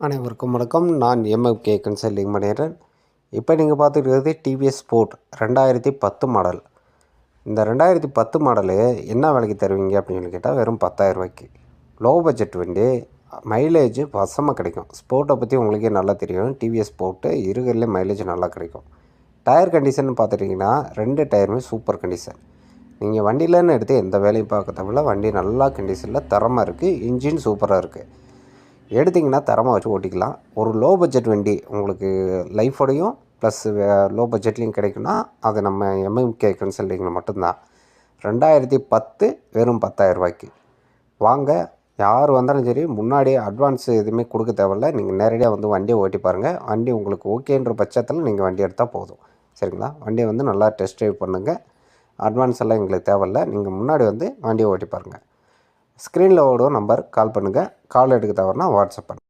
அனைவருக்கும் வணக்கம். நான் எம்எம்கே கன்சல்டிங் மேனேஜர். இப்போ நீங்கள் பார்த்துக்கிறது டிவிஎஸ் ஸ்போர்ட் 2010 மாடல். இந்த 2010 மாடலு என்ன விலைக்கு தருவீங்க அப்படின்னு கேட்டால் வெறும் 10,000 லோ பட்ஜெட் வண்டி, மைலேஜ் வசமாக கிடைக்கும். ஸ்போர்ட்டை பற்றி உங்களுக்கே நல்லா தெரியும். டிவிஎஸ் ஸ்போர்ட்டு இருக்கிறதுலே மைலேஜ் நல்லா கிடைக்கும். டயர் கண்டிஷன் பார்த்துட்டிங்கன்னா 2 டயருமே சூப்பர் கண்டிஷன். நீங்கள் வண்டியிலன்னு எடுத்து எந்த வேலையும் பார்க்க தேவையில்ல. வண்டி நல்லா கண்டிஷனில் தரமாக இருக்குது. இன்ஜின் சூப்பராக இருக்குது. எடுத்திங்கன்னா தரமாக வச்சு ஓட்டிக்கலாம். ஒரு லோ பட்ஜெட் வண்டி உங்களுக்கு லைஃபோடையும் ப்ளஸ் லோ பட்ஜெட்லேயும் கிடைக்குன்னா அது நம்ம எம்எம்கே கன்சல்டிங்கில் மட்டும்தான். 2010 வெறும் 10,000 வாங்க. யார் வந்தாலும் சரி, முன்னாடியே அட்வான்ஸ் எதுவுமே கொடுக்க தேவையில்ல. நீங்கள் நேரடியாக வந்து வண்டியை ஓட்டி பாருங்கள். வண்டி உங்களுக்கு ஓகேன்ற பட்சத்தில் நீங்கள் வண்டி எடுத்தால் போதும். சரிங்களா? வண்டியை வந்து நல்லா டெஸ்ட் ட்ரைவ் பண்ணுங்கள். அட்வான்ஸ் எல்லாம் எங்களுக்கு தேவையில்ல. நீங்கள் முன்னாடி வந்து வண்டியை ஓட்டி பாருங்கள். ஸ்க்ரீனில் ஓடும் நம்பர் கால் பண்ணுங்கள். கால் எடுக்க தவறுனா வாட்ஸ்அப் பண்ணுங்கள்.